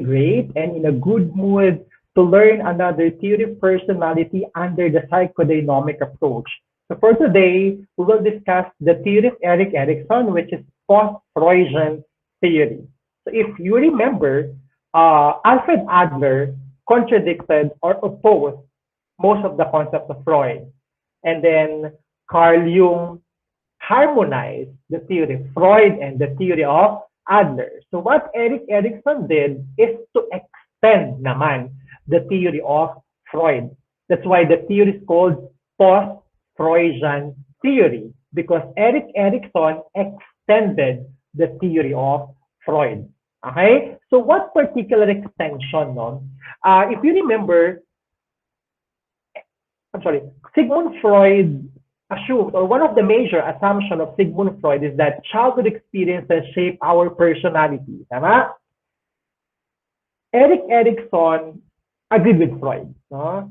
great and in a good mood to learn another theory of personality under the psychodynamic approach. So for today, we will discuss the theory of Erik Erikson, which is post-Freudian theory. So if you remember, Alfred Adler contradicted or opposed most of the concepts of Freud. And then Carl Jung harmonized the theory of Freud and the theory of Adler. So what Erik Erikson did is to extend naman the theory of Freud. That's why the theory is called post-Freudian theory, because Erik Erikson extended the theory of Freud. Okay? So what particular extension, no? If you remember, I'm sorry, Sigmund Freud assumed, or one of the major assumptions of Sigmund Freud is that childhood experiences shape our personality. Tama? Erik Erikson agreed with Freud. No?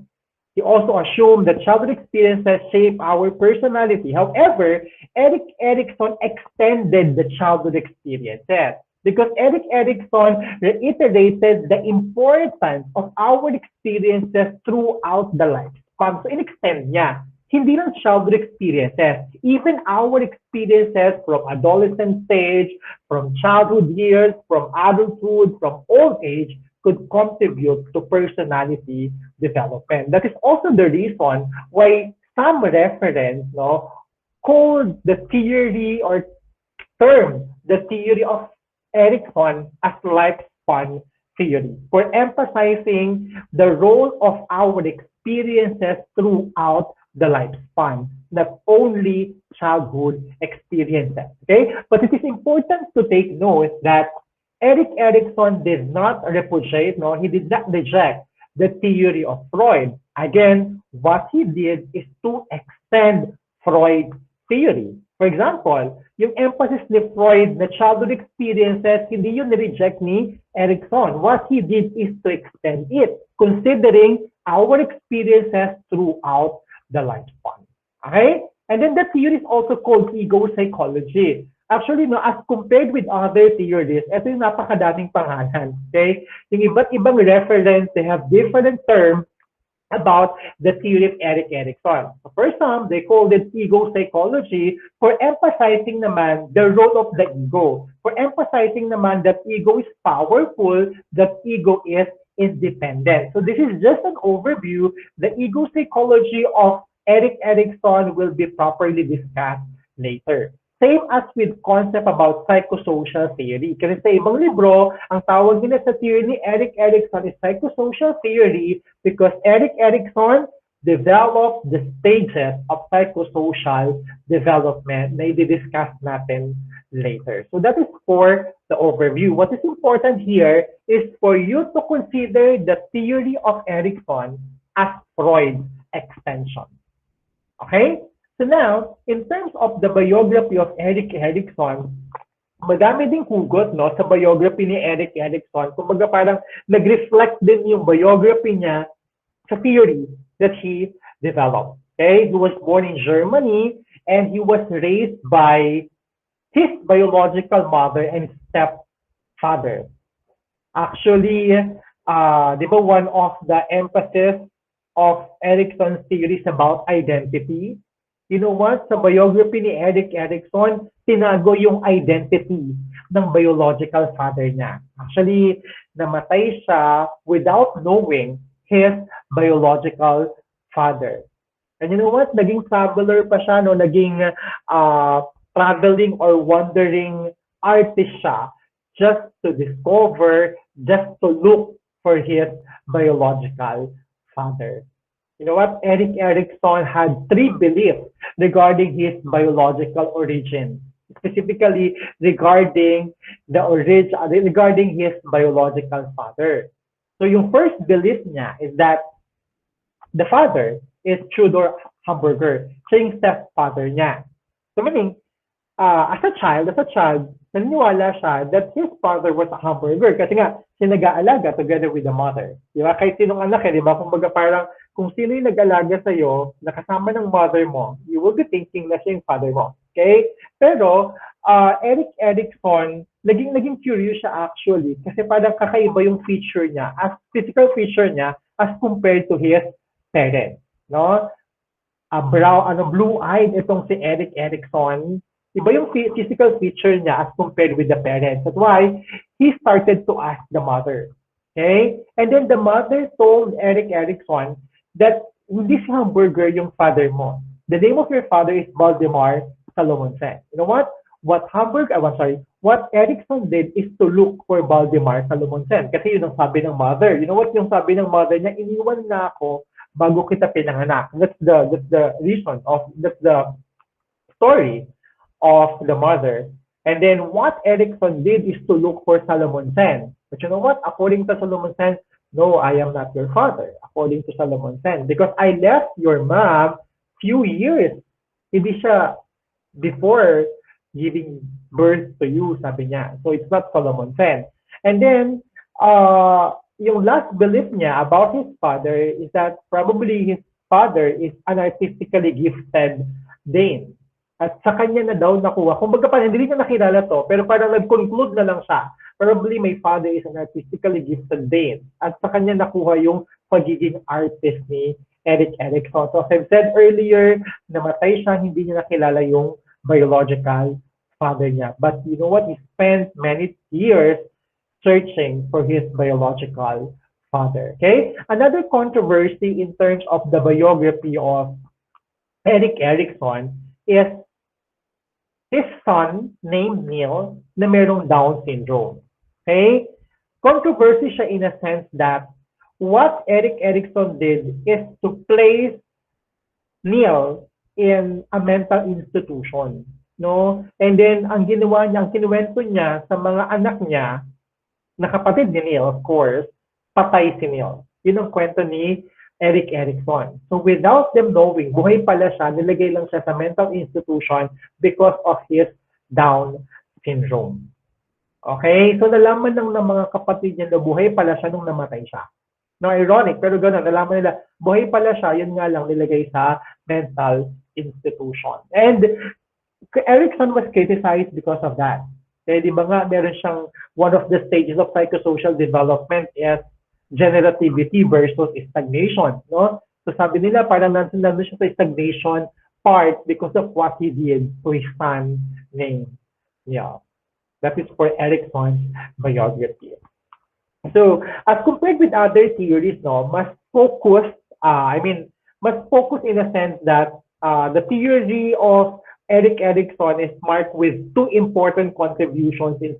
He also assumed that childhood experiences shape our personality. However, Erik Erikson extended the childhood experiences because Erik Erikson reiterated the importance of our experiences throughout the lifespan. So, in-extend niya. Hindi lang childhood experiences, even our experiences from adolescent stage, from childhood years, from adulthood, from old age, could contribute to personality development. That is also the reason why some reference called the theory or term the theory of Erikson as lifespan theory for emphasizing the role of our experiences throughout the lifespan, not only childhood experiences. Okay, but it is important to take note that Erik Erikson did not repudiate, no, he did not reject the theory of Freud. Again, what he did is to extend Freud's theory. For example, yung emphasis ni Freud na childhood experiences, hindi yun ni-reject ni Erikson. What he did is to extend it, considering our experiences throughout the lifespan. Okay? And then the theory is also called ego psychology. Actually, no, as compared with other theories, ito yung napakadaming pangalan. Okay? Yung iba't ibang reference, they have different terms about the theory of Erik Erikson. So for some, they called it ego psychology for emphasizing naman the role of the ego. For emphasizing naman that ego is powerful, that ego is independent. So this is just an overview. The ego psychology of Erik Erikson will be properly discussed later. Same as with concept about psychosocial theory. Kasi sa ibang libro, ang tawag nila sa theory ni Erik Erikson is psychosocial theory because Erik Erikson developed the stages of psychosocial development na i-discuss natin later. So that is for the overview. What is important here is for you to consider the theory of Erikson as Freud's extension. Okay? So now, in terms of the biography of Erik Erikson, madami ding hugot no, sa biography ni Erik Erikson. Kumbaga parang nag-reflect din yung biography niya sa theory that he developed. Okay? He was born in Germany and he was raised by his biological mother and stepfather. Actually, di ba one of the emphasis of Erikson's theories about identity? You know what? Sa biography ni Erik Erikson, tinago yung identity ng biological father niya. Actually, namatay siya without knowing his biological father. And you know what? Naging traveler pa siya, no? Naging traveling or wandering artist siya just to discover, just to look for his biological father. You know what? Erik Erikson had 3 beliefs regarding his biological origin, specifically regarding regarding his biological father. So yung first belief niya is that the father is Tudor Hamburger, siya yung stepfather niya. So meaning, as a child, naniniwala siya that his father was a hamburger kasi nga siya nag-aalaga together with the mother. Di ba? Kahit sinong anak di ba? Kumbaga parang kung sino yung nag-alaga sa'yo, nakasama ng mother mo, you will be thinking na siya yung father mo. Okay? Pero, Erik Erikson naging curious siya actually kasi parang kakaiba yung feature niya, as physical feature niya as compared to his parents, no? Blue-eyed itong si Erikson. Iba yung physical feature niya as compared with the parents. That's why he started to ask the mother. Okay? And then the mother told Erikson that hindi si hamburger yung father mo. The name of your father is Valdemar Salomonsen. You know what? What Erikson did is to look for Valdemar Salomonsen. Kasi yun ang sabi ng mother. You know what yung sabi ng mother niya? Iniwan na ako bago kita pinanganak. That's the reason of that's the story of the mother. And then what Erikson did is to look for Solomon Sen. But you know what? According to Solomon Sen, no, I am not your father. According to Solomon Sen, because I left your mom few years. Hindi siya before giving birth to you, sabi niya. So it's not Solomon Sen. And then yung last belief niya about his father is that probably his father is an artistically gifted Dane. At sa kanya na daw nakuha. Kumbaga parang hindi niya nakilala to, pero parang nag-conclude na lang siya. Probably my father is an artistically gifted Dane. At sa kanya nakuha yung pagiging artist ni Erikson. So as I've said earlier, namatay siya, hindi niya nakilala yung biological father niya. But you know what? He spent many years searching for his biological father. Okay? Another controversy in terms of the biography of Erikson is his son named Neil na merong Down syndrome. Okay? Controversy siya in a sense that what Erikson did is to place Neil in a mental institution. No? And then, ang ginawa niya, ang kinuwento niya sa mga anak niya, na kapatid ni Neil, of course, patay si Neil. Yun ang kwento ni Erikson. So without them knowing, buhay pala siya, nilagay lang siya sa mental institution because of his Down syndrome. Okay? So nalaman ng mga kapatid niya na buhay pala siya nung namatay siya. No, ironic, pero gano'n, nalaman nila, buhay pala siya, yun nga lang nilagay sa mental institution. And Erikson was criticized because of that. Kaya di ba nga, meron siyang one of the stages of psychosocial development is generativity versus stagnation. No? So sabi nila, parang nandun siya sa stagnation part because of what he did to his son named. Yeah. That is for Erikson's biography. So, as compared with other theories, no, mas focused in a sense that the theory of Erikson is marked with two important contributions in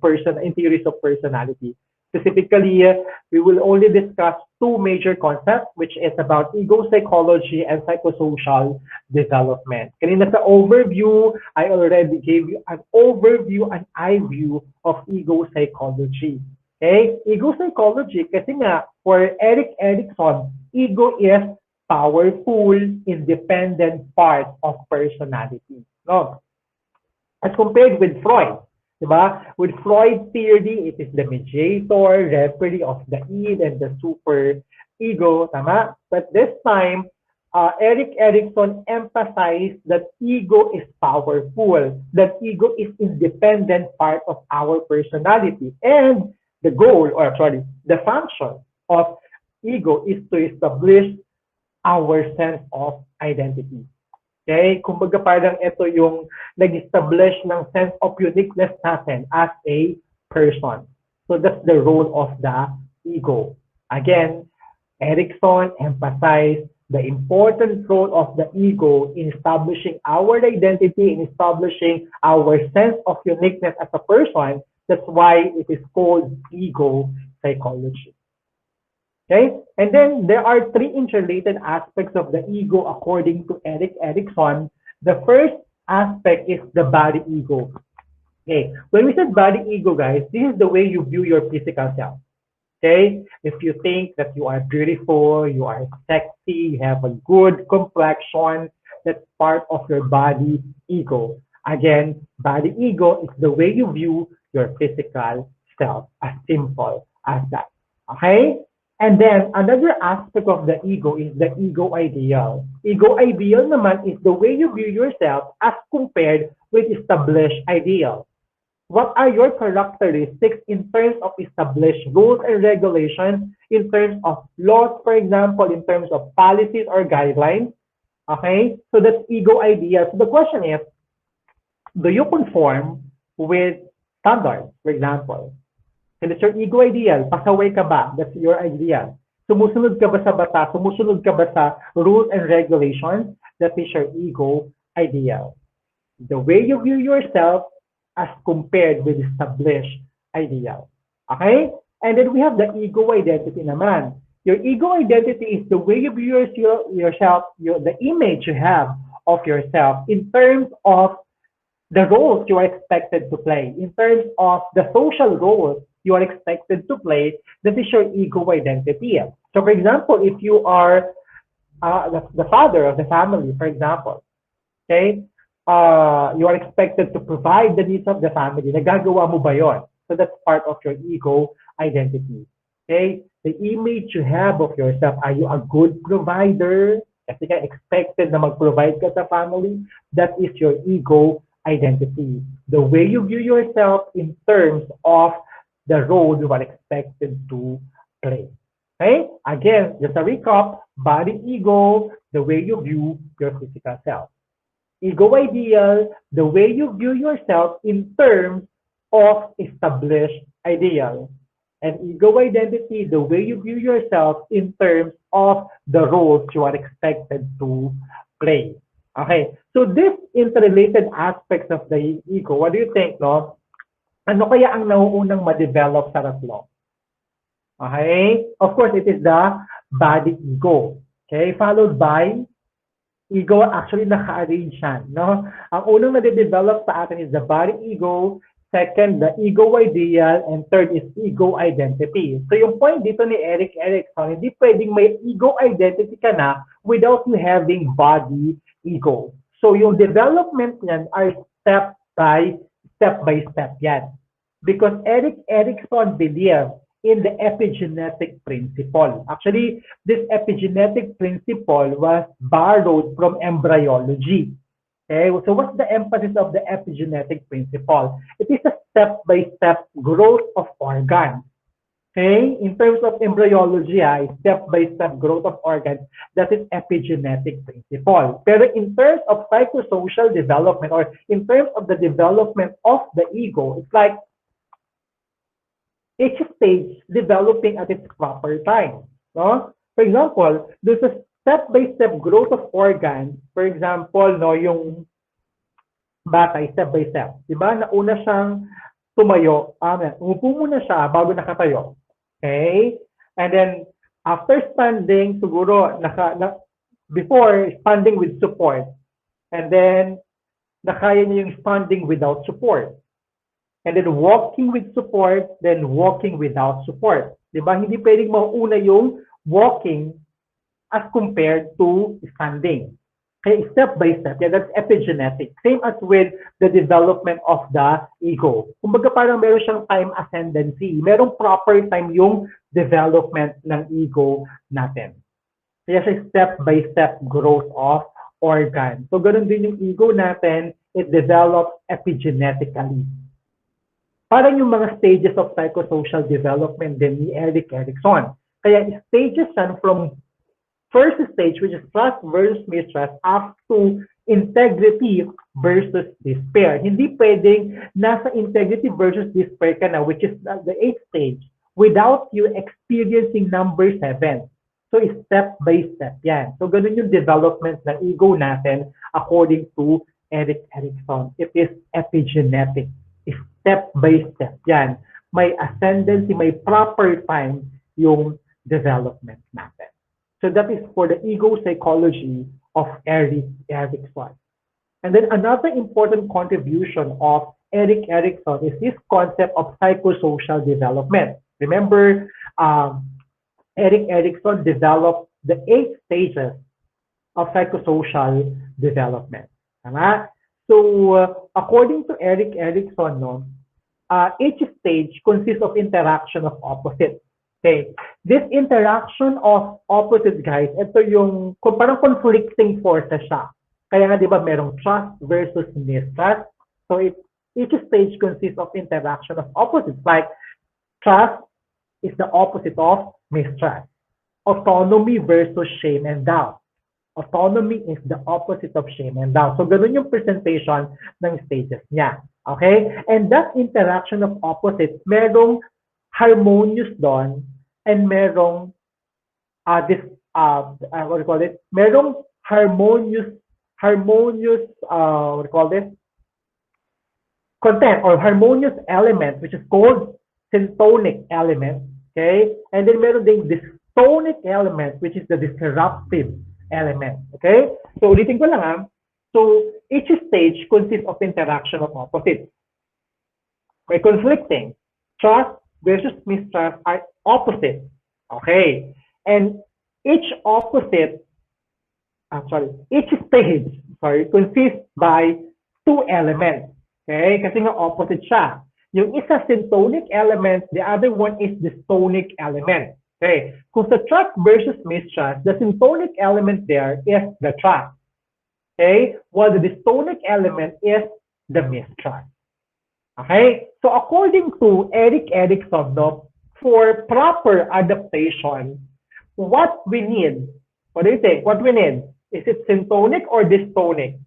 theories of personality. Specifically, we will only discuss two major concepts, which is about ego psychology and psychosocial development. Kanina sa overview, I already gave you an overview, an eye view of ego psychology. Okay? Ego psychology, kasi nga, for Erikson, ego is powerful, independent part of personality. No? As compared with Freud, diba? With Freud's theory, it is the mediator, referee of the id and the super ego, tama? But this time, Erikson emphasized that ego is powerful, that ego is independent part of our personality, and the function of ego is to establish our sense of identity. Okay? Kumbaga parang ito yung nag-establish ng sense of uniqueness natin as a person. So that's the role of the ego. Again, Erikson emphasized the important role of the ego in establishing our identity, in establishing our sense of uniqueness as a person. That's why it is called ego psychology. Okay? And then there are three interrelated aspects of the ego according to Erikson. The first aspect is the body ego. Okay? When we said body ego, guys, this is the way you view your physical self. Okay? If you think that you are beautiful, you are sexy, you have a good complexion, that's part of your body ego. Again, body ego is the way you view your physical self, as simple as that. Okay? And then, another aspect of the ego is the ego ideal. Ego ideal naman is the way you view yourself as compared with established ideal. What are your characteristics in terms of established rules and regulations, in terms of laws, for example, in terms of policies or guidelines? Okay? So that's ego idea. So the question is, do you conform with standards, for example? And it's your ego ideal. Pasaway ka ba? That's your ideal. Sumusunod ka ba sa batas? Sumusunod ka ba sa rules and regulations? That is your ego ideal. The way you view yourself as compared with established ideal. Okay? And then we have the ego identity naman. Your ego identity is the way you view yourself, the image you have of yourself in terms of the roles you are expected to play, in terms of the social roles you are expected to play. That is your ego identity. So, for example, if you are the father of the family, for example, okay, you are expected to provide the needs of the family. Nagagawa mo ba yon? So that's part of your ego identity. Okay? The image you have of yourself, are you a good provider? Kasi ka expected na mag-provide ka sa family. That is your ego identity. The way you view yourself in terms of the role you are expected to play. Okay? Again, just a recap, body ego, the way you view your physical self. Ego ideal, the way you view yourself in terms of established ideal. And ego identity, the way you view yourself in terms of the roles you are expected to play. Okay, so this interrelated aspects of the ego, what do you think, no? Ano kaya ang nauunang ma-develop sa tatlo? Okay, of course, it is the body ego. Okay, followed by ego, actually naka-arrange yan, no? Ang unang na-develop sa atin is the body ego, second, the ego ideal, and third is ego identity. So yung point dito ni Erikson, hindi pwedeng may ego identity ka na without you having body ego. So yung development niyan are step by step yan. Because Erikson believed in the epigenetic principle. Actually, this epigenetic principle was borrowed from embryology. Okay, so what's the emphasis of the epigenetic principle? It is a step-by-step growth of organs. Okay, in terms of embryology, step-by-step growth of organs, that is epigenetic principle. Pero in terms of psychosocial development or in terms of the development of the ego, it's like each stage developing at its proper time. No? For example, there's a step-by-step growth of organs. For example, no, yung bata, step-by-step. Diba? Nauna siyang tumayo. Umupo muna siya bago nakatayo. Okay? And then, after standing, siguro, before standing with support. And then, nakaya niya yung standing without support. And then walking with support, then walking without support. Diba? Hindi pwedeng mauuna yung walking as compared to standing. Okay, step by step. Yeah, that's epigenetic. Same as with the development of the ego. Kumbaga parang meron siyang time ascendancy. Merong proper time yung development ng ego natin. Kaya siya step by step growth of organ. So ganun din yung ego natin, it develops epigenetically. Parang yung mga stages of psychosocial development din ni Erikson. Kaya stages yan from first stage, which is trust versus mistrust, up to integrity versus despair. Hindi pwedeng nasa integrity versus despair ka na, which is the 8th stage, without you experiencing number 7. So, step by step yan. So, ganun yung development ng ego natin according to Erikson. It is epigenetic. Step by step yan. May ascendancy, may proper time yung development natin. So that is for the ego psychology of Erikson. And then another important contribution of Erikson is this concept of psychosocial development. Remember, Erikson developed the 8 stages of psychosocial development. Tama? So, according to Erikson, no, each stage consists of interaction of opposites. Okay. This interaction of opposites, guys, ito yung parang conflicting forces siya. Kaya nga, di ba, merong trust versus mistrust. So, Each stage consists of interaction of opposites, like trust is the opposite of mistrust. Autonomy versus shame and doubt. Autonomy is the opposite of shame and doubt. So, ganun yung presentation ng stages niya. Okay? And that interaction of opposites, merong harmonious doon and merong what do you call it? Merong harmonious, what do you call this? Content or harmonious element, which is called syntonic element. Okay? And then meron ding dystonic element, which is the disruptive element. Okay? So, ulitin ko lang ha. So, each stage consists of interaction of opposites. By conflicting, trust versus mistrust are opposite. Okay? And each stage, consists by two elements. Okay? Kasi nga opposite siya. Yung isa syntonic element, the other one is dystonic element. Okay? Kung sa trust versus mistrust, the syntonic element there is the trust. Okay? While the dystonic element is the mistrust. Okay? So according to Erikson, no, for proper adaptation, what we need, what do you think? What we need? Is it syntonic or dystonic?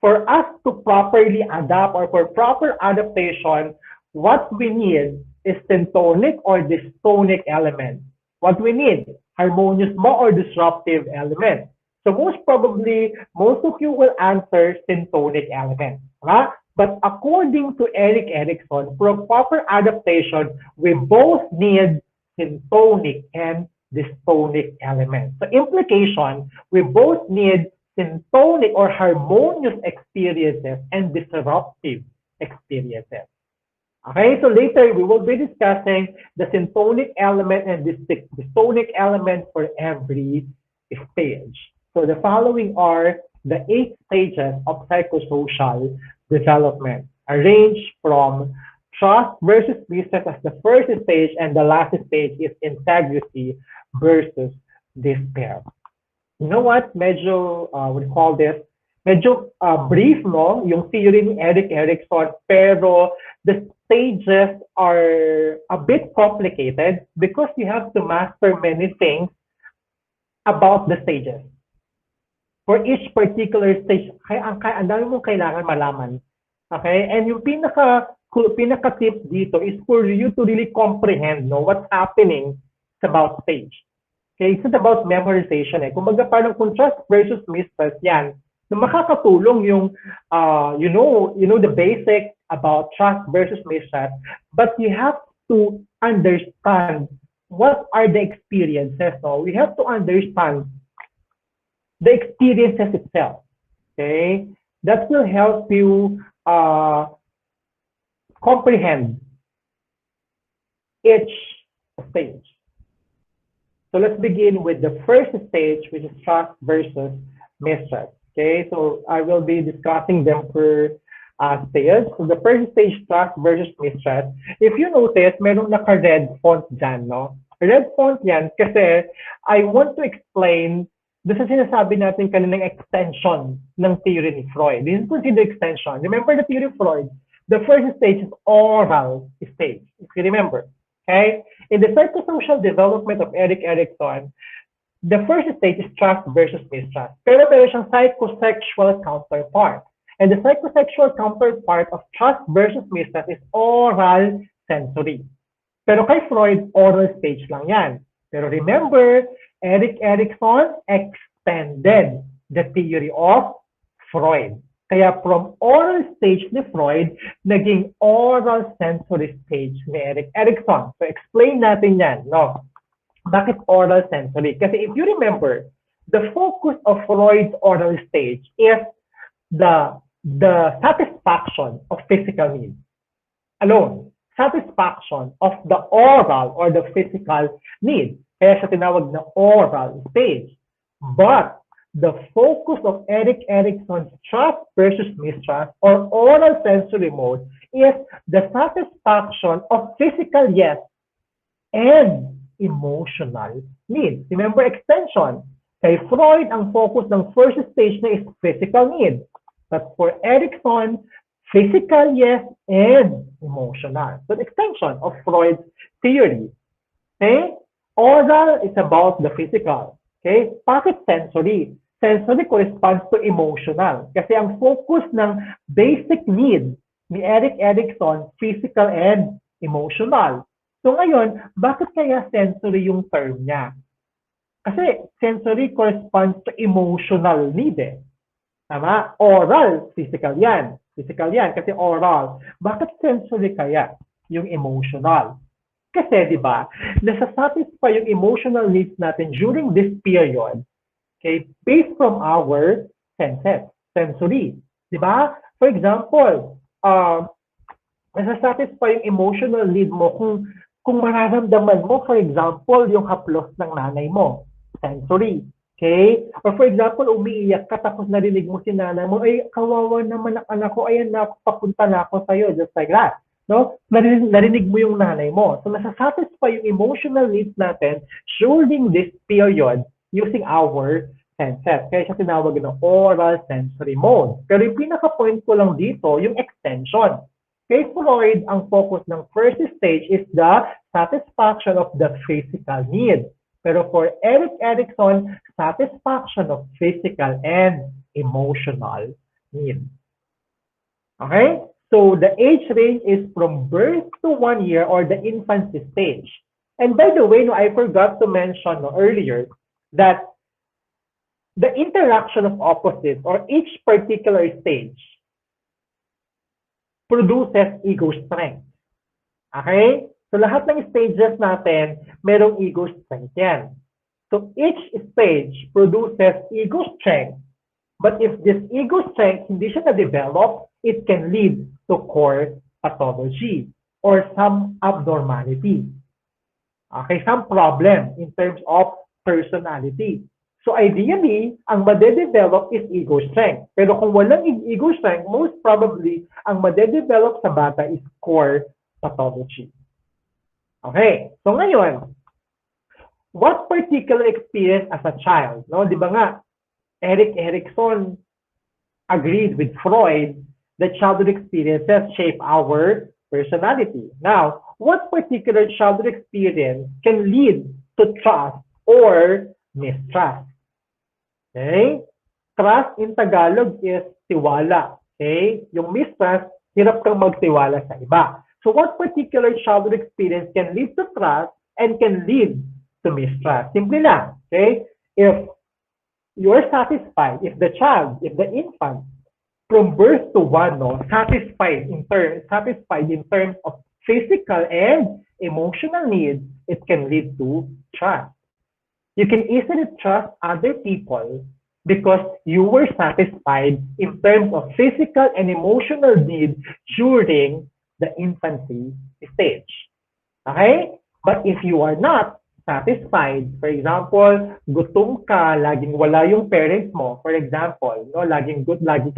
For us to properly adapt or for proper adaptation, what we need is syntonic or dystonic element. What we need, harmonious mo or disruptive element. So most probably, most of you will answer syntonic element. Right? But according to Erikson, for proper adaptation, we both need syntonic and dystonic element. So implication, we both need syntonic or harmonious experiences and disruptive experiences. Okay, so later we will be discussing the syntonic element and dystonic element for every stage. So the following are the 8 stages of psychosocial development, arranged from trust versus mistrust as the first stage, and the last stage is integrity versus despair. You know what? Medyo, we call this, medyo brief, no? Yung theory ni Erikson, pero the stages are a bit complicated because you have to master many things about the stages. For each particular stage, ang dami mong kailangan malaman. Okay? And yung pinaka-tip dito is for you to really comprehend, no, what's happening about stage. Okay? It's not about memorization eh. Kumbaga parang contrast versus mistrust yan. Na makakatulong yung, you know the basic about trust versus mistrust, but you have to understand what are the experiences. So we have to understand the experiences itself. Okay? That will help you comprehend each stage. So let's begin with the first stage, which is trust versus mistrust. Okay, so I will be discussing them per stage. So the first stage, trust versus mistrust. If you notice, meron naka-red font dyan, no? Red font yan kasi I want to explain doon sa sinasabi natin kaninang extension ng theory ni Freud. This is considered extension. Remember the theory of Freud? The first stage is oral stage, if you remember. Okay? In the psychosocial development of Erikson, the first stage is trust versus mistrust. Pero meron siyang psychosexual counterpart. And the psychosexual counterpart of trust versus mistrust is oral sensory. Pero kay Freud, oral stage lang yan. Pero remember, Erikson extended the theory of Freud. Kaya from oral stage ni Freud, naging oral sensory stage ni Erikson. So explain natin yan, no? Bakit oral sensory? Kasi if you remember, the focus of Freud's oral stage is the satisfaction of physical needs alone. Satisfaction of the oral or the physical needs. Kaya siya tinawag na oral stage. But the focus of Erikson's trust versus mistrust or oral sensory mode is the satisfaction of physical yes and emotional needs. Remember extension. Kay Freud, ang focus ng first stage na is physical need. But for Erikson, Physical, yes, and emotional. So the extension of Freud's theory. Okay? Oral is about the physical. Okay? Bakit sensory? Sensory corresponds to emotional. Kasi ang focus ng basic need ni Erikson, physical and emotional. So ngayon, bakit kaya sensory yung term niya? Kasi sensory corresponds to emotional need eh. Tama? Oral, physical yan. Physical yan kasi oral. Bakit sensory kaya yung emotional? Kasi, di ba, nasa-satisfy yung emotional needs natin during this period, okay, based from our senses, sensory. Di ba? For example, nasa-satisfy yung emotional need mo kung mararamdaman mo, for example, yung haplos ng nanay mo, sensory. Okay? Or for example, umiiyak ka tapos narinig mo si nanay mo, ay, kawawa naman ang anak ko, ayan na, papunta na ako sa'yo, just like that. No? Narinig mo yung nanay mo. So, nasa-satisfy yung emotional needs natin during this period using our senses. Kaya siya tinawag ng oral sensory mode. Pero yung pinaka-point ko lang dito, yung extension. Kay Freud, ang focus ng first stage is the satisfaction of the physical need. Pero for Erikson, satisfaction of physical and emotional need. Okay? So the age range is from birth to 1 year or the infancy stage. And by the way, I forgot to mention earlier that the interaction of opposites or each particular stage produces ego strength. Okay? So lahat ng stages natin, merong ego strength yan. So each stage produces ego strength. But if this ego strength hindi siya na-develop, it can lead to core pathology or some abnormality. Okay, some problem in terms of personality. So ideally, ang madedevelop is ego strength. Pero kung walang ego strength, most probably, ang madedevelop sa bata is core pathology. Okay, so ngayon, what particular experience as a child? No, di ba nga, Erikson agreed with Freud that childhood experiences shape our personality. Now, what particular childhood experience can lead to trust or mistrust? Okay? Trust in Tagalog is tiwala. Okay? Yung mistrust, hirap kang magtiwala sa iba. So what particular childhood experience can lead to trust and can lead to mistrust? Simple lang. Okay? If you're satisfied, if the infant, from birth to 1, satisfied in terms of physical and emotional needs, it can lead to trust. You can easily trust other people because you were satisfied in terms of physical and emotional needs during the infancy stage. Okay? But if you are not satisfied, for example, gutom ka, laging wala yung parents mo, for example, lagi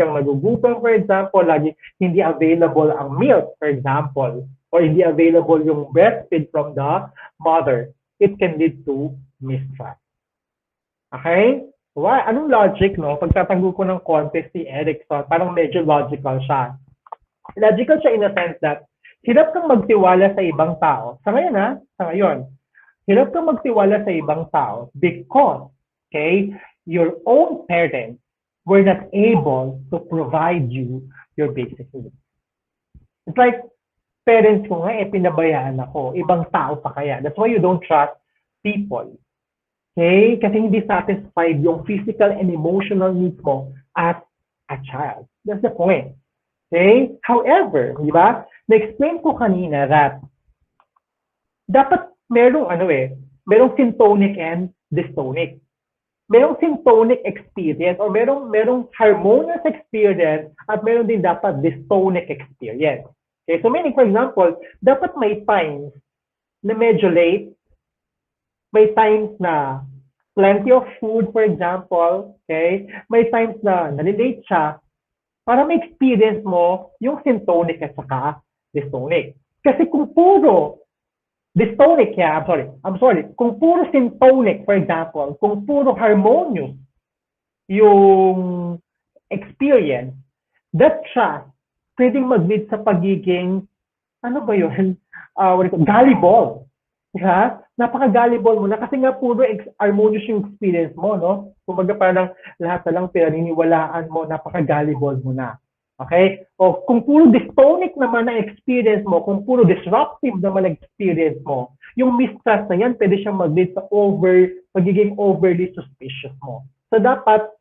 kang nagugutom, for example, lagi hindi available ang milk, for example, or hindi available yung breastfeed from the mother, it can lead to mistrust. Okay? Why? Anong logic, Pagtatanggol ko ng context si Erikson, parang medyo logical siya. Logical siya in a sense that hirap kang magtiwala sa ibang tao. Sa ngayon, hirap kang magtiwala sa ibang tao because, okay, your own parents were not able to provide you your basic needs. It's like, parents ko nga, pinabayaan ako. Ibang tao pa kaya. That's why you don't trust people. Okay? Kasi hindi satisfied yung physical and emotional needs mo as a child. That's the point. Okay? However, di ba, na-explain ko kanina that dapat merong syntonic and dystonic. Merong syntonic experience or merong harmonious experience at meron din dapat dystonic experience. Okay? So meaning, for example, dapat may times na medyo late, may times na plenty of food, for example, okay? May times na nalilate siya, para ma-experience mo yung syntonic at saka dystonic. Kasi kung puro dystonic, kung puro syntonic, for example, kung puro harmonious yung experience, that trust pwedeng mag-lead sa pagiging, ano ba yun? Gullible. Diba? Napaka-gullible mo na kasi nga puro harmonious yung experience mo, no? Kumbaga parang lahat na lang pinaniniwalaan mo, napaka-gullible mo na. Okay? O kung puro dystonic naman ang experience mo, kung puro disruptive naman ang experience mo, yung mistrust na yan, pwede siyang mag-lead sa pagiging overly suspicious mo. So dapat,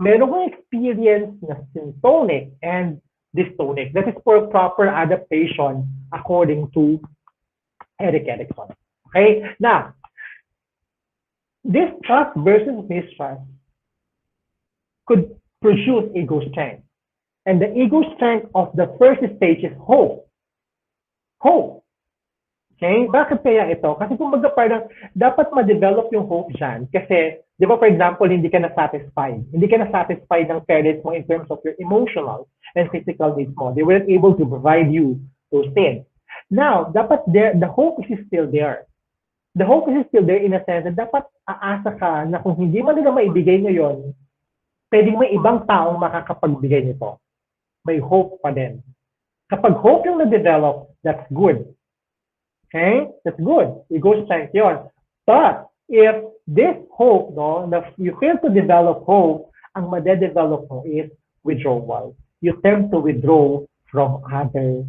meron kong experience na syntonic and dystonic. That is for proper adaptation according to Erikson. Okay? Now, this trust versus mistrust could produce ego strength. And the ego strength of the first stage is hope. Hope. Okay? Bakit kaya ito? Kasi kung parang dapat ma-develop yung hope dyan. Kasi, di ba, for example, hindi ka na-satisfied. Hindi ka na-satisfied ng parents mo in terms of your emotional and physical needs mo. They weren't able to provide you those things. Now, dapat the hope is still there. The hope is still there in a sense na dapat aasa ka na kung hindi man nila maibigay ngayon, pwedeng may ibang taong makakapagbigay nito. May hope pa din. Kapag hope yung na-develop, that's good. Okay? That's good. Ego strength yun. But, if this hope, no, you fail to develop hope, ang made-develop mo is withdrawal. You tend to withdraw from other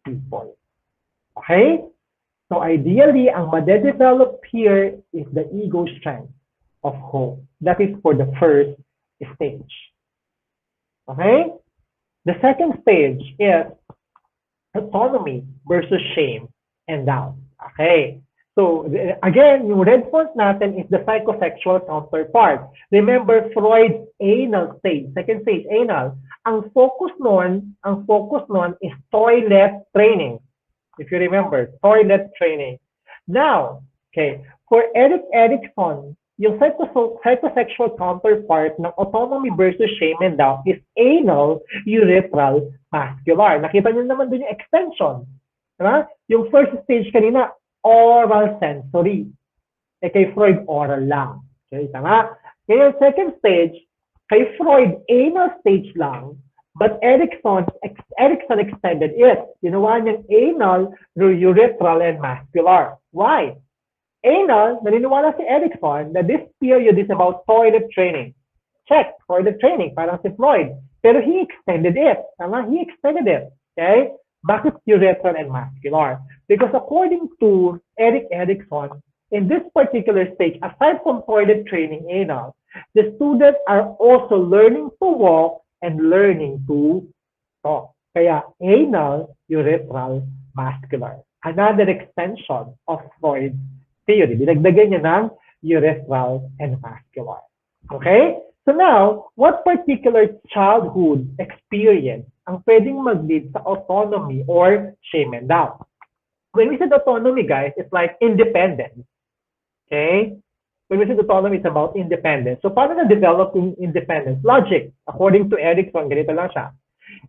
people. Okay? So, ideally, ang made-develop here is the ego strength of hope. That is for the first stage. Okay? The second stage is autonomy versus shame and doubt. Okay. So, again, yung red font natin is the psychosexual counterpart. Remember, Freud's anal stage, second stage, anal. Ang focus nun is toilet training. If you remember, toilet training. Now, okay, for Erikson, yung psychosexual counterpart ng autonomy versus shame and doubt is anal, urethral, muscular. Nakita niyo naman doon yung extension. Diba? Yung first stage kanina, oral sensory. Kay Freud, oral lang. Okay, tama? Kaya yung second stage, kay Freud, anal stage lang, but Erikson extended it. Ginawa niyang anal, urethral, and muscular. Why? Anal, naniniwala si Erikson na this period is about toilet training. Check, toilet training, parang si Freud. Pero he extended it. Tama? He extended it. Okay? Bakit urethral and muscular? Because according to Erikson, in this particular stage, aside from toilet training, anal, the students are also learning to walk and learning to talk. Kaya anal, urethral, muscular. Another extension of Freud's theory. Dinagdagan niya ng urethral and muscular. Okay? So now, what particular childhood experience ang pwedeng mag-lead sa autonomy or shame and doubt? When we said autonomy, guys, it's like independence. Okay? When we said autonomy, it's about independence. So paano na-develop yung independence? Logic. According to Erikson, ganito lang siya.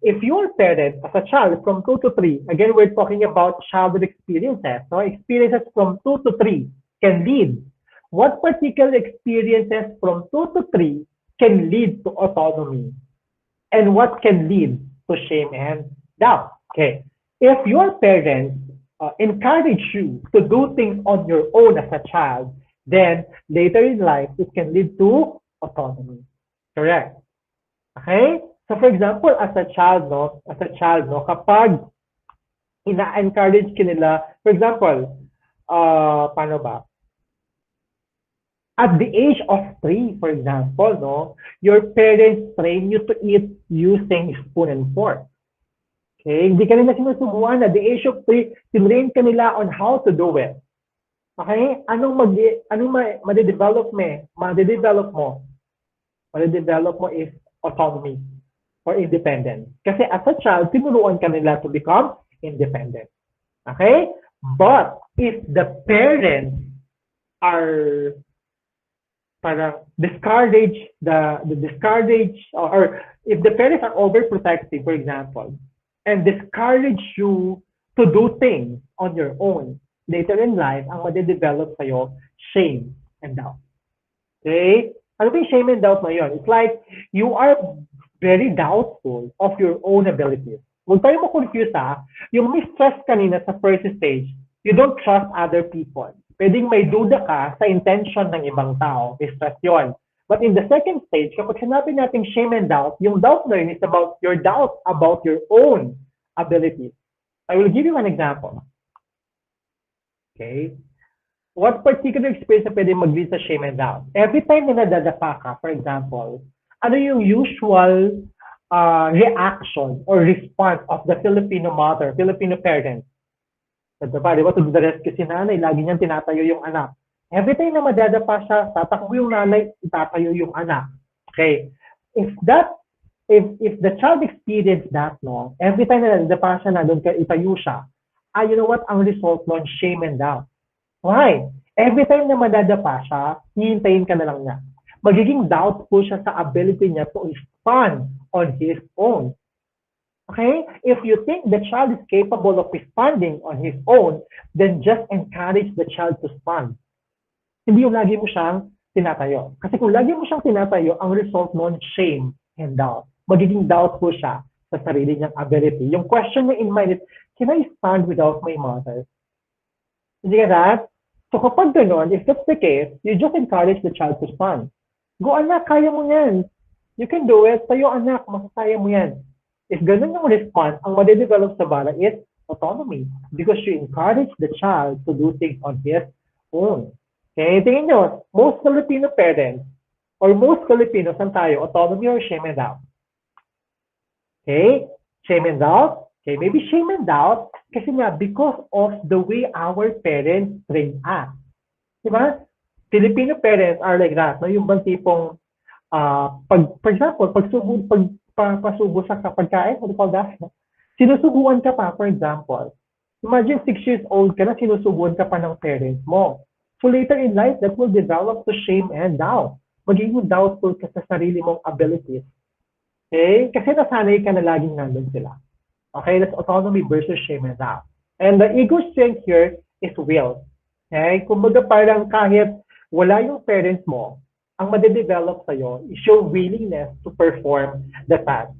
If your parent, as a child from 2 to 3, again, we're talking about childhood experiences. So experiences from 2 to 3 can lead. What particular experiences from 2 to 3 can lead to autonomy? And what can lead to shame and doubt? Okay. If your parents encourage you to do things on your own as a child, then later in life, it can lead to autonomy. Correct. Okay? So for example, as a child, kapag ina-encourage ka nila, for example, paano ba? At the age of 3, for example, your parents train you to eat using spoon and fork. Okay? Hindi ka nila sinusubuan. At the age of 3, tinrain ka nila on how to do it. Okay? Anong ma-develop mo? Ma-develop mo is autonomy or independence. Kasi as a child, tinuruan ka nila to become independent. Okay? But if the parents are discourage or if the parents are overprotective, for example, and discourage you to do things on your own, later in life, ang made-develop sa'yo, shame and doubt. Okay? Ano ba yung shame and doubt na yun? It's like you are very doubtful of your own abilities. Huwag tayo ma-confuse ha. Yung mistrust kanina sa first stage, you don't trust other people. Pwedeng may duda ka sa intention ng ibang tao. Mistrust yun. But in the second stage, kapag sinabi natin shame and doubt, yung doubt na yun is about your doubt about your own abilities. I will give you an example. Okay? What particular experience na pwede mag-lead sa shame and doubt? Every time na nadadapa ka, for example, ano yung usual reaction or response of the Filipino mother, Filipino parent? Nadapa, di ba? To the rescue si nanay, lagi niyang tinatayo yung anak. Every time na madadapa siya, tatakbo yung nanay, itatayo yung anak. Okay? If the child experienced that, no, every time na nadadapa siya, nandun ka, itayo siya, you know what ang result nun? Shame and doubt. Why? Every time na madadapa siya, hihintayin ka na lang niya. Magiging doubtful siya sa ability niya to respond on his own. Okay? If you think the child is capable of responding on his own, then just encourage the child to respond. Hindi yung lagi mo siyang tinatayo. Kasi kung lagi mo siyang tinatayo, ang result nun, shame and doubt. Magiging doubtful siya sa sarili niyang ability. Yung question niya in mind is, can I stand without my mother? Hindi ka that? So kapag gano'n, if that's the case, you just encourage the child to respond. Go anak, kaya mo yan. You can do it. Tayo anak, masasaya mo yan. If ganun yung response, ang made-develop sa bala is autonomy. Because you encourage the child to do things on his own. Okay, tingin nyo, most Filipino parents, or most Filipinos, saan tayo? Autonomy or shame and doubt? Okay, shame and doubt. Okay, maybe shame and doubt, kasi nga, because of the way our parents train us. Diba? Filipino parents are like that. No? Yung bang tipong, for example, pagpasubo sa pagkain, what do you call that? Sinusubuan ka pa, for example. Imagine 6 years old ka na, sinusubuan ka pa ng parents mo. So later in life, that will develop to shame and doubt. Magiging doubtful ka sa sarili mong abilities. Okay? Kasi nasanay ka na laging nandun sila. Okay? That's autonomy versus shame and doubt. And the ego strength here is will. Okay? Kumbaga parang kahit wala yung parents mo, ang madedevelop sa'yo is your willingness to perform the task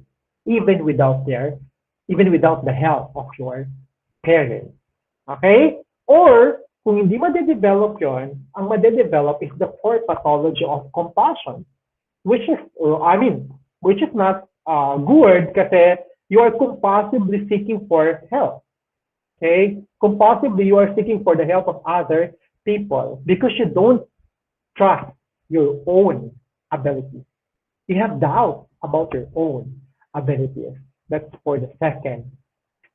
even without the help of your parents. Okay? Or, kung hindi madedevelop yon, ang madedevelop is the core pathology of compassion, which is not good kasi you are compulsively seeking for help. Okay? Compulsively, you are seeking for the help of other people because you don't trust your own abilities. You have doubt about your own abilities. That's for the second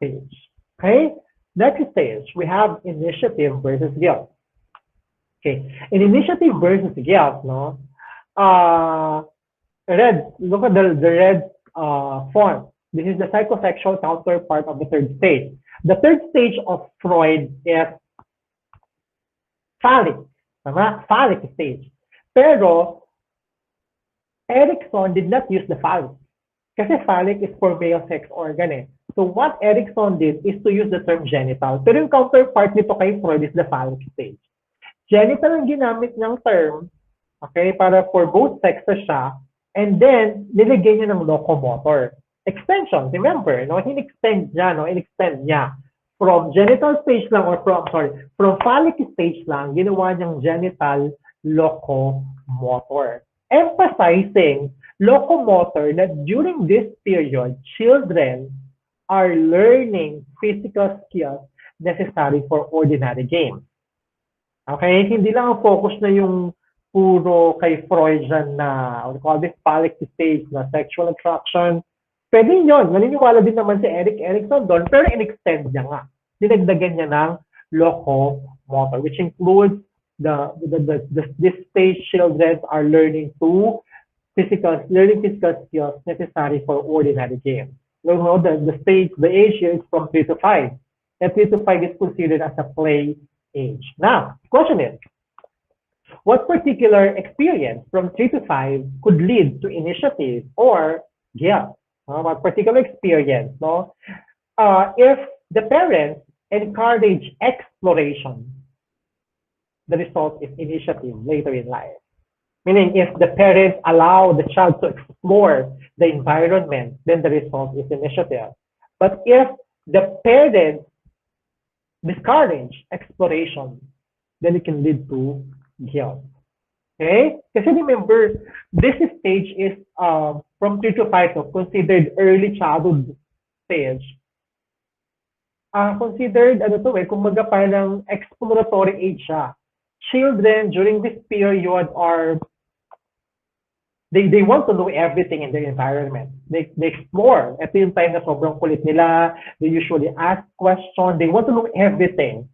stage. Okay? Next stage, we have initiative versus guilt. Okay, in initiative versus guilt, no, look at the red font. This is the psychosocial counterpart of the third stage. The third stage of Freud is phallic, phallic stage. Pero Erikson did not use the phallic. Kasi phallic is for male sex organ eh. So what Erikson did is to use the term genital. Pero yung counterpart nito kay Freud is the phallic stage. Genital ang ginamit niyang term, okay, para for both sexes siya, and then nilagay niya ng locomotor. Extension, remember, no? In-extend niya. From genital stage lang, or from phallic stage lang, ginawa niyang genital locomotor. Emphasizing locomotor that during this period, children are learning physical skills necessary for ordinary games. Okay? Hindi lang ang focus na yung puro kay Freudian na, we call this phallic stage na sexual attraction. Pwede yun. Naniniwala din naman si Erikson doon, pero in-extend niya nga. Dinagdagan niya ng locomotor, which includes this stage children are learning physical skills necessary for ordinary games. You know, the age here is from 3 to 5. And 3 to 5 is considered as a play age. Now, the question is, what particular experience from 3 to 5 could lead to initiative or guilt? What particular experience? No? If the parents encourage exploration, the result is initiative later in life. Meaning, if the parents allow the child to explore the environment, then the result is initiative. But if the parents discourage exploration, then it can lead to guilt. Okay? Kasi remember, this stage is from 3 to 5, so considered early childhood stage. Considered, kumbaga parang exploratory age siya. Children during this period are, they want to know everything in their environment. They explore. Ito yung time na sobrang kulit nila. They usually ask questions. They want to know everything.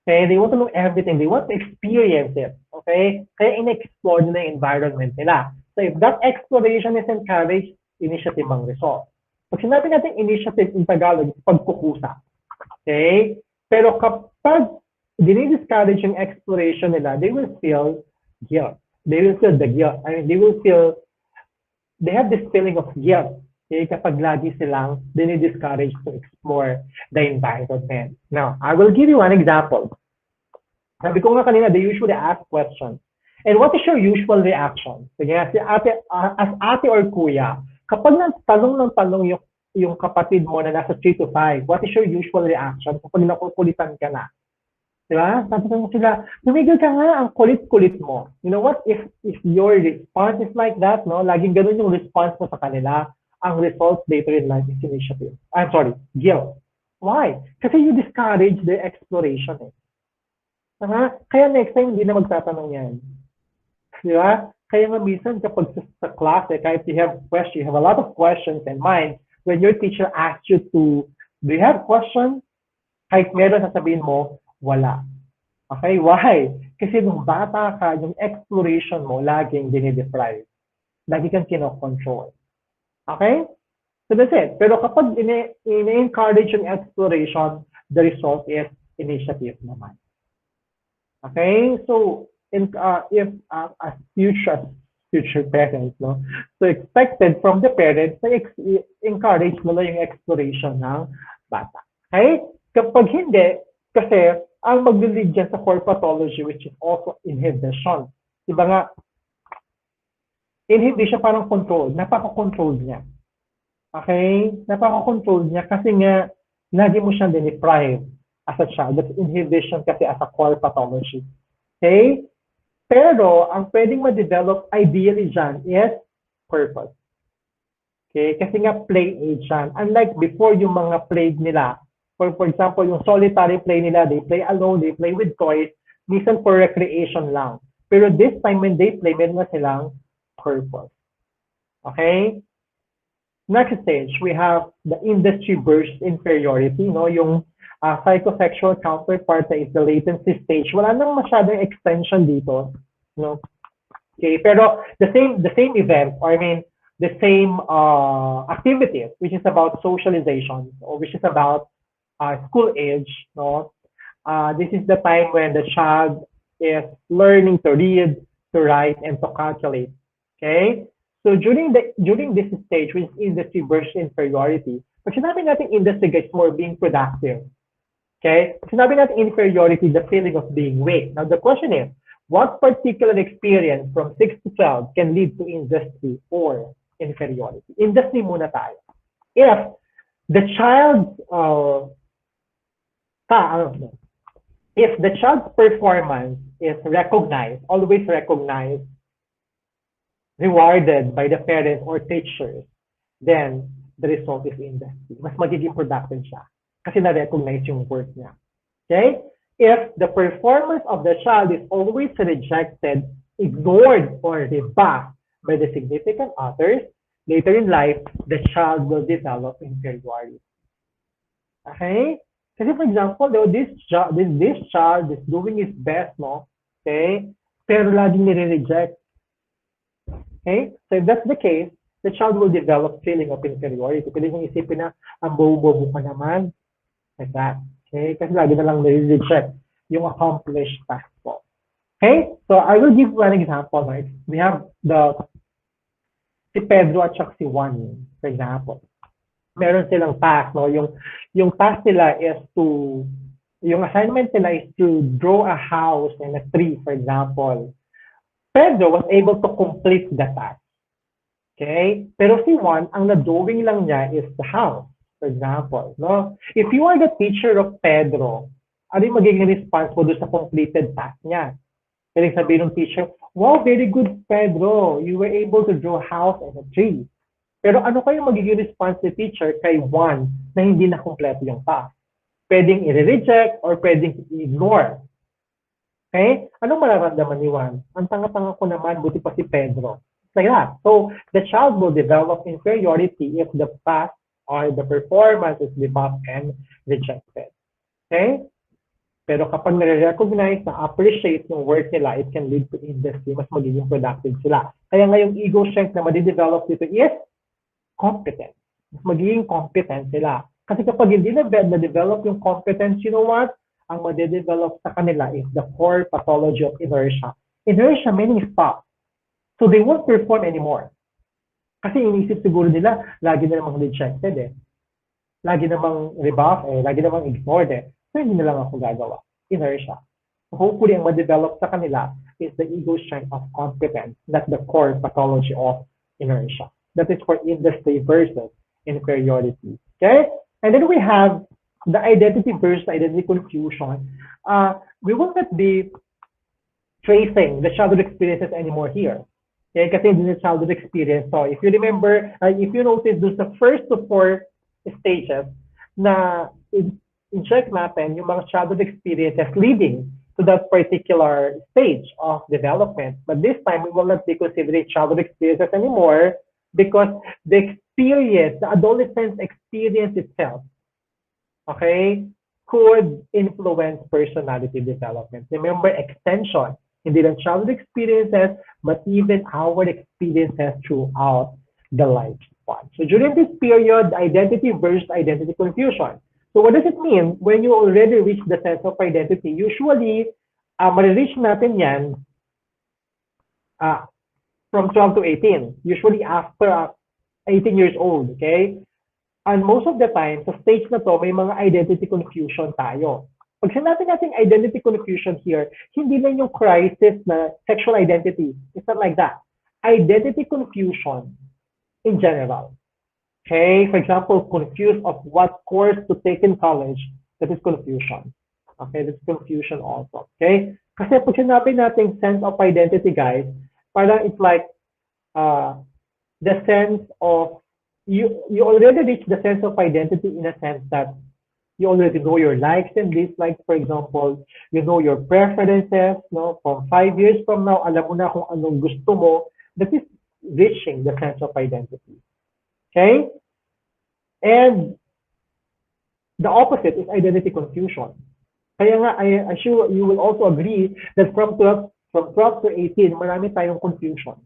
Okay? They want to know everything. They want to experience it. Okay? Kaya in-explore nila yung environment nila. So if that exploration is encouraged, initiative ang result. Pag sinabi natin initiative in Tagalog, pagkukusa. Okay? Pero kapag dinidiscourage yung exploration nila, they will feel guilt. They will feel the guilt. I mean, they have this feeling of guilt. Okay? Kapag lagi silang dinidiscourage to explore the environment. Now, I will give you one example. Sabi ko nga kanina, they usually ask questions. And what is your usual reaction? Sige, as ate or kuya, kapag tanong ng tanong yung kapatid mo na nasa 3 to 5, what is your usual reaction kapag nakukulitan ka na? Diba? Sabi ko sila, tumigil ka nga, ang kulit-kulit mo. You know what? If your response is like that, no, laging ganun yung response mo sa kanila, ang result later in life is initiative. I'm sorry, guilt. Why? Kasi you discourage their exploration. Kaya next time, hindi na magtatanong yan. Diba? Kaya nga minsan kapag sa klase, kahit you have questions, you have a lot of questions in mind, when your teacher asks you to, do you have questions? Kahit meron, sasabihin mo, wala. Okay? Why? Kasi nung bata ka, yung exploration mo, laging dinideprive. Lagi kang kinokontrol. Okay? So that's it. Pero kapag in-encourage yung exploration, the result is initiative naman. Okay? So, if as future parents, no? So expected from the parents na encourage mo lang yung exploration ng bata. Okay? Kapag hindi, kasi ang mag-lead dyan sa core pathology, which is also inhibition. Diba nga, inhibition parang control. Napaka-control niya. Okay? Napaka-control niya kasi nga, lagi mo siyang deprive as a child. That's inhibition kasi as a core pathology. Okay? Pero, ang pwedeng ma-develop ideally dyan is purpose. Okay? Kasi nga play age yan. Unlike before yung mga play nila, for example, yung solitary play nila, they play alone, they play with toys, minsan for recreation lang. Pero this time when they play, meron na silang purpose. Okay? Next stage, we have the industry burst inferiority, no? Yung psychosexual counterpart is the latency stage. Wala nang masyadong extension dito, no? Okay, pero the same event, or I mean, the same activities, which is about socialization, or which is about school age, no? This is the time when the child is learning to read, to write, and to calculate. Okay? So during this stage, which is industry burst inferiority, pag sinabi natin industry, guys, more being productive. Okay? Sinabi natin inferiority, the feeling of being weak. Now, the question is, what particular experience from 6 to 12 can lead to industry or inferiority? Industry muna tayo. If the child's performance is recognized, always recognized, rewarded by the parents or teachers, then the result is industry. Mas magiging productive siya. Kasi na-recognize yung work niya. Okay? If the performance of the child is always rejected, ignored, or rebuffed by the significant others, later in life, the child will develop inferiority. Okay? Kasi for example, this child is doing his best, no? Okay? Pero laging nire-reject. Okay? So if that's the case, the child will develop feeling of inferiority. Pwede niyong isipin na, ang bobo-bobo ka naman. Like that. Okay? Kasi lagi na lang nire-reject yung accomplished task po. Okay? So I will give one example. Right? We have si Pedro at si Juan, for example. Meron silang task, no? Yung task nila is yung assignment nila is to draw a house and a tree, for example. Pedro was able to complete the task. Okay? Pero si Juan, ang na-drawing lang niya is the house. For example, no? If you are the teacher of Pedro, ano yung magiging response mo doon sa completed task niya? Pwede sabihin ng teacher, wow, very good, Pedro. You were able to draw a house and a tree. Pero ano kayo magiging response ni teacher kay one na hindi na kompleto yung task? Pwedeng i-reject or pwedeng i-ignore. Okay? Anong mararamdaman ni Juan? Ang tanga-tanga ko naman, buti pa si Pedro. It's like that. So, the child will develop inferiority if the task or the performance is debuffed and rejected. Okay? Pero kapag nare-recognize, na-appreciate yung work nila, it can lead to industry, mas magiging productive sila. Kaya ngayong ego strength na madidevelop dito is competence. Mas magiging competent sila. Kasi kapag hindi na-develop yung competence, you know what? Ang madidevelop sa kanila is the core pathology of inertia. Inertia meaning stop. So they won't perform anymore. Kasi inisip siguro nila, lagi na namang rejected eh. Lagi namang rebuff eh. Lagi namang ignored eh. So hindi na lang ako gagawa. Inertia. So hopefully ang ma-develop sa kanila is the ego strength of competence. That's the core pathology of inertia. That is for industry versus inferiority. Okay? And then we have the identity versus identity confusion. We will not be tracing the childhood experiences anymore here. Okay? Kasi hindi na childhood experience. So if you remember, if you notice, there's the first to four stages na in-check natin yung mga childhood experiences leading to that particular stage of development. But this time, we will not be considering childhood experiences anymore because the experience, the adolescence experience itself, okay, could influence personality development. Remember, extension, hindi lang childhood experiences, but even our experiences throughout the lifespan. So during this period, identity versus identity confusion. So what does it mean? When you already reach the sense of identity, usually, ma-reach natin yan from 12 to 18, usually after 18 years old, okay? And most of the time, sa stage na to, may mga identity confusion tayo. Pag sinabi natin identity confusion here, hindi lang yung crisis na sexual identity. It's not like that. Identity confusion in general. Okay? For example, confused of what course to take in college, that is confusion. Okay? That's confusion also. Okay? Kasi pag sinabi natin sense of identity, guys, parang it's like the sense of you already reach the sense of identity in a sense that you already know your likes and dislikes. For example, you know your preferences. No, from 5 years from now, alam mo na kung anong gusto mo. That is reaching the sense of identity. Okay, and the opposite is identity confusion. Kaya nga, I sure you will also agree that from 12 to 18, marami tayong confusion.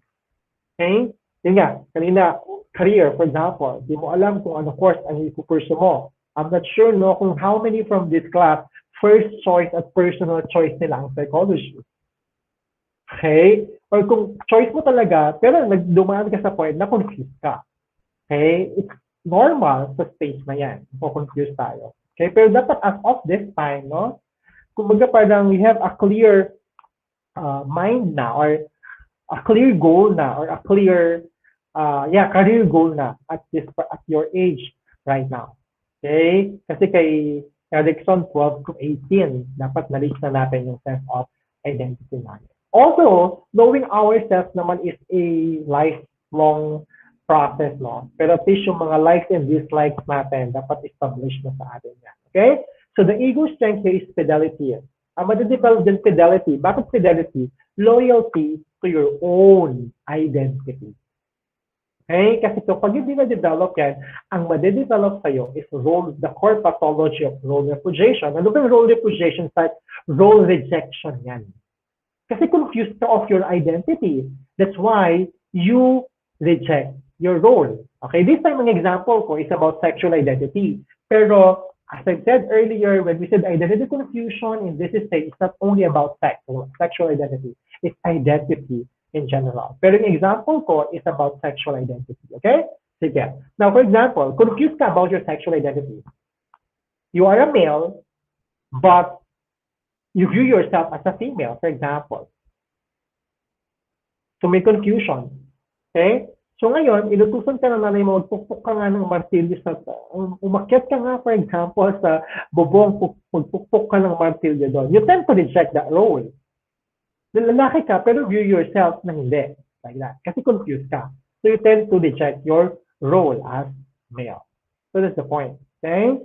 Okay? Yun nga, kanina, career, for example, di mo alam kung ano course ang ipupursue mo. I'm not sure no kung how many from this class first choice at personal choice nila ang psychology. Okay? Or kung choice mo talaga, pero dumaan ka sa point na confused ka. Okay? It's normal sa stage na yan. So, confused tayo. Okay? Pero dapat as of this time, no? Kumbaga parang we have a clear mind na or a clear goal na or a clear career goal na at your age right now. Okay? Kasi kay Erikson, 12 to 18, dapat na-reach na natin yung sense of identity natin. Also, knowing ourselves naman is a lifelong process, no? Pero at least yung mga likes and dislikes natin, dapat establish na sa atin yan. Okay? So the ego strength here is fidelity. Madidevelop din fidelity. Bakit fidelity? Loyalty to your own identity. Okay? Kasi pag hindi na-develop yan, ang madidevelop sa'yo is the core pathology of role repudiation. Ano ba yung role repudiation? Like role rejection yan. Kasi confused ka of your identity. That's why you reject your role. Okay? This time, ang example ko is about sexual identity. Pero, as I said earlier, when we said identity confusion, in this stage, it's not only about sex, sexual identity. It's identity in general. Pero yung example ko is about sexual identity. Okay? Sige. Now, for example, confused ka about your sexual identity. You are a male, but you view yourself as a female, for example. So may confusion. Okay? So ngayon, inutusan ka ng nanay mo, magpukpok ka nga ng martilyo sa, umakyat ka nga, for example, sa bubong, magpukpok ka ng martilyo doon. You tend to reject that role. Lalaki ka, pero view yourself na hindi. Like that. Kasi confused ka. So you tend to reject your role as male. So that's the point. Okay?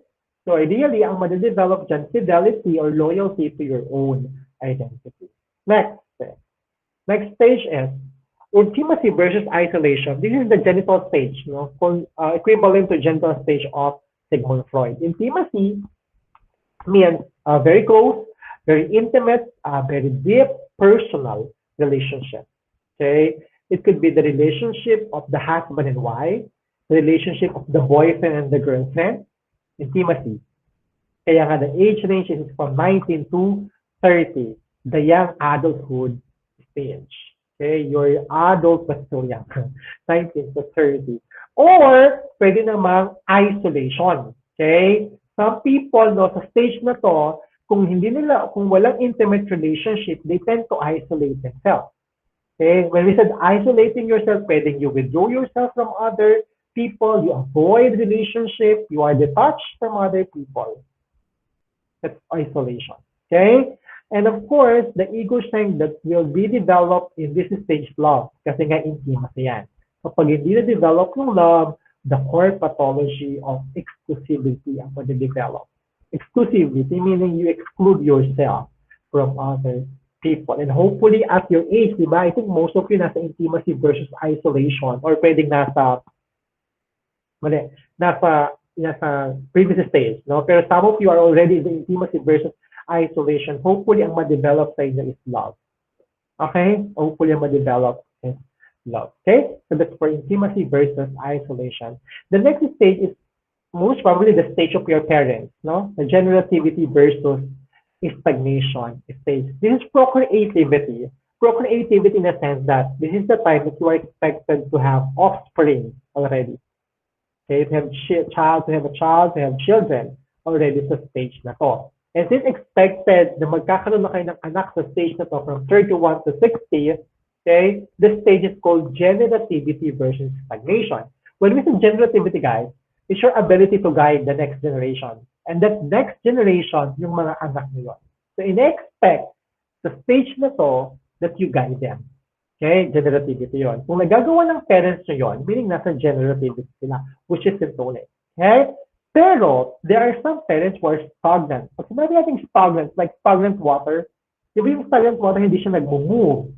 So ideally, ang madidevelop dyan, fidelity or loyalty to your own identity. Next. Next stage is intimacy versus isolation. This is the genital stage, equivalent to genital stage of Sigmund Freud. Intimacy means very close, very intimate, very deep, personal relationship. Okay, it could be the relationship of the husband and wife, the relationship of the boyfriend and the girlfriend. Intimacy. Kaya nga the age range is from 19 to 30, the young adulthood stage. Okay, you're adult but still young, 19 to 30. Or pwede namang isolation. Okay, some people no sa stage na to, kung walang intimate relationship, they tend to isolate themselves. Okay, when we said isolating yourself, pwedeng you withdraw yourself from other people, you avoid relationship, you are detached from other people. That's isolation. Okay? And of course, the ego strength that will be developed in this stage love. Kasi nga intimacy yan. Kapag hindi na-develop yung love, the core pathology of exclusivity ang ma-develop. Exclusivity meaning you exclude yourself from other people. And hopefully at your age, di ba? I think most of you nasa intimacy versus isolation or pwedeng nasa previous stage, no? Pero some of you are already in the intimacy versus isolation. Hopefully, ang ma-develop sa inyo is love. Okay? Hopefully, ang ma-develop is love. Okay? So that's for intimacy versus isolation. The next stage is most probably the stage of your parents, no? The generativity versus stagnation stage. This is procreativity. Procreativity in the sense that this is the time that you are expected to have offspring already. Okay, to have a child, to have children already sa stage na to. And since expected na magkakaroon na kayo ng anak sa stage na to from 31 to 60, okay, this stage is called generativity versus stagnation. When we say generativity, guys, it's your ability to guide the next generation. And that next generation, yung mga anak nyo. So in-expect sa stage na to that you guide them. Okay, generativity yon. Kung nagagawa ng parents nyo yon, meaning nasa generativity sila, which is symptomatic. Okay? Pero, there are some parents who are stagnant. Pag sinabi natin stagnant, like stagnant water, di ba yung stagnant water, hindi siya nag-move.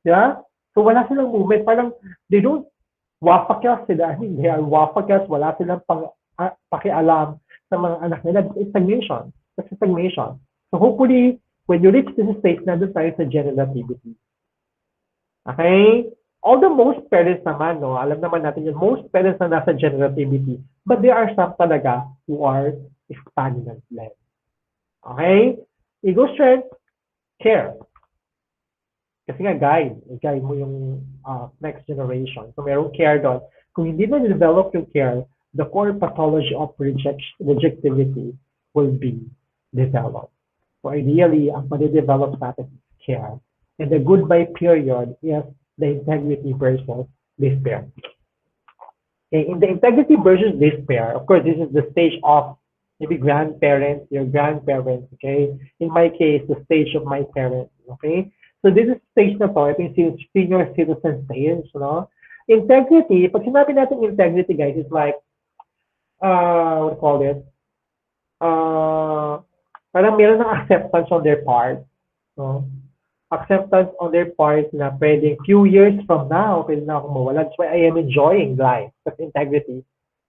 Yeah? So, wala silang movement. Parang, they don't wapakyas sila. I mean, they are wapakyas. Wala silang pakialam sa mga anak nila. It's stagnation. That's stagnation. So, hopefully, when you reach this stage, nandun tayo sa generativity. Okay? Although most parents naman, no, alam naman natin yun, most parents na nasa generativity, but there are some talaga who are stagnant-led. Okay? Ego strength, care. Kasi nga, guide mo yung next generation. So, merong care doon. Kung hindi na develop yung care, the core pathology of rejectivity will be developed. So, ideally, ang madi-develop sa atin is care. And the goodbye period is the integrity versus despair. Okay, in the integrity versus despair, of course, this is the stage of maybe grandparents, your grandparents, okay? In my case, the stage of my parents, okay? So this is stage na to, ito yung senior citizen stage, no? Integrity, pag sinabi natin integrity, guys, it's like, what do you call it? Parang meron ng acceptance on their part, no? Acceptance on their part na pwedeng few years from now, pwede na akong mawala. That's why I am enjoying life. That's integrity.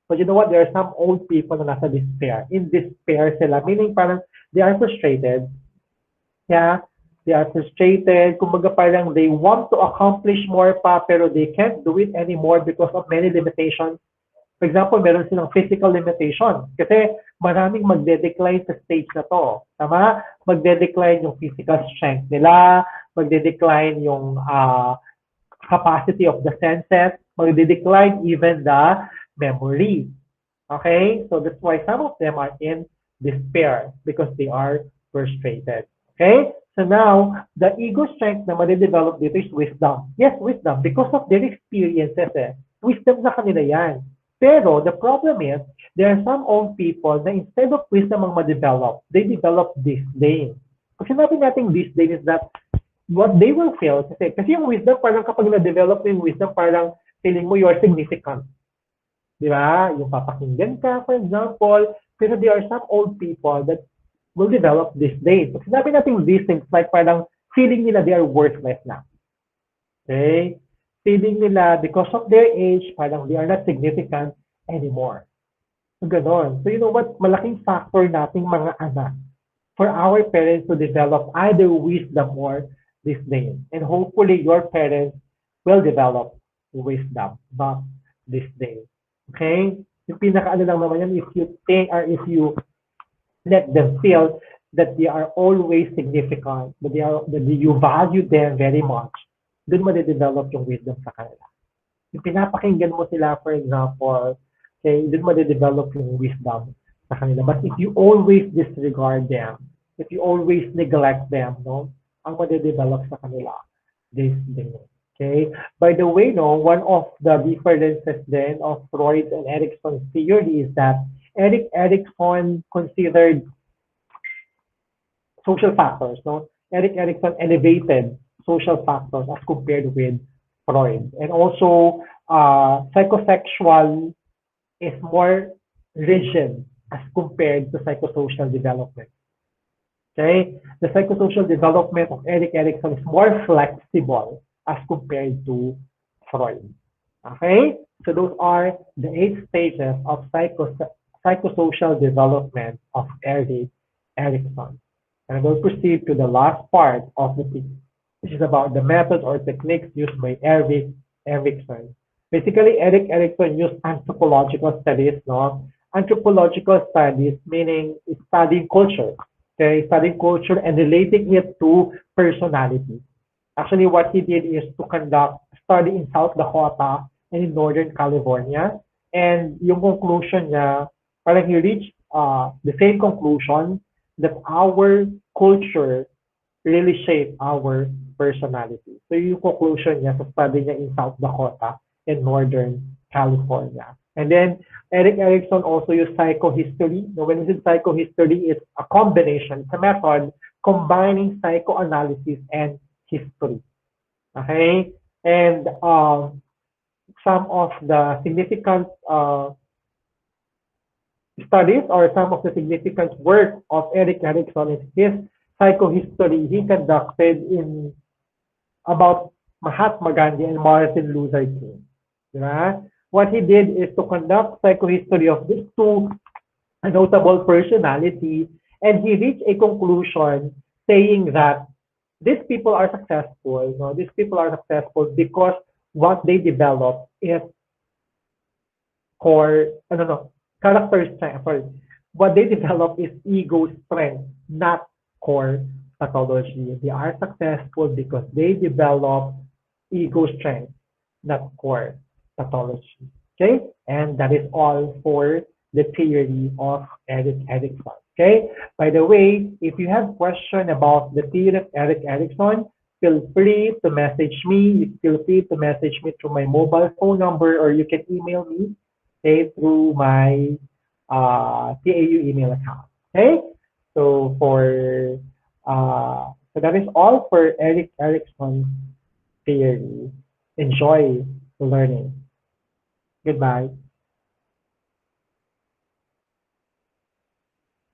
But you know what? There are some old people na nasa despair. In despair sila. Meaning parang they are frustrated. Yeah? They are frustrated. Kumbaga parang they want to accomplish more pa pero they can't do it anymore because of many limitations. For example, meron silang physical limitation. Kasi maraming magde-decline sa stage na to. Tama? Magde-decline yung physical strength nila, magde-decline yung capacity of the senses, magde-decline even the memory. Okay? So that's why some of them are in despair because they are frustrated. Okay? So now, the ego strength na made-develop dito is wisdom. Yes, wisdom. Because of their experiences Wisdom sa kanila yan. Pero the problem is, there are some old people na instead of wisdom ang ma-develop, they develop disdain. Pag sinabi natin disdain is that what they will feel, kasi yung wisdom, parang kapag na-develop yung wisdom, parang feeling mo you are significant. Di ba? Yung papakinggan ka, for example. Pero there are some old people that will develop disdain. Pag sinabi natin disdain, it's like parang feeling nila they are worthless na. Okay? Feeling nila because of their age, parang they are not significant anymore. So, ganon. So, you know what? Malaking factor nating mga anak for our parents to develop either wisdom or disdain. And hopefully, your parents will develop wisdom, not disdain. Okay? Yung pinaka-ano lang naman yan, if you think or if you let them feel that they are always significant, that you value them very much, doon mo de-develop yung wisdom sa kanila. Yung pinapakinggan mo sila, for example, okay, doon mo de-develop yung wisdom sa kanila. But if you always disregard them, if you always neglect them, no, ang ma-develop sa kanila, this thing. Okay? By the way, no, one of the differences then of Freud and Erikson's theory is that Erikson considered social factors, no? Erikson elevated social factors as compared with Freud. And also, psychosexual is more rigid as compared to psychosocial development. Okay? The psychosocial development of Erikson is more flexible as compared to Freud. Okay? So those are the 8 stages of psychosocial development of Erikson. And we'll proceed to the last part of the piece, which is about the methods or techniques used by Erikson. Basically, Erikson used anthropological studies, no? Anthropological studies meaning studying culture, okay? Studying culture and relating it to personality. Actually, what he did is to conduct study in South Dakota and in Northern California. And yung conclusion niya, parang he reached the same conclusion that our culture really shape our personality. So yung conclusion niya sa study niya in South Dakota and Northern California. And then Erikson also used psychohistory. Now, when he did psychohistory, it's a combination, it's a method combining psychoanalysis and history. Okay? And some of the significant studies or some of the significant work of Erikson is his psychohistory he conducted in about Mahatma Gandhi and Martin Luther King. Diba? What he did is to conduct psychohistory of these two notable personalities, and he reached a conclusion saying that these people are successful. You know, these people are successful because what they develop is core, character strength. Sorry, what they develop is ego strength, not core pathology. They are successful because they develop ego strength, not core pathology. Okay, and that is all for the theory of Erikson. Okay, by the way, if you have question about the theory of Erikson, feel free to message me. Feel free to message me through my mobile phone number, or you can email me, okay, through my TAU email account. Okay, so so that is all for Erikson's theory. Enjoy learning. Goodbye.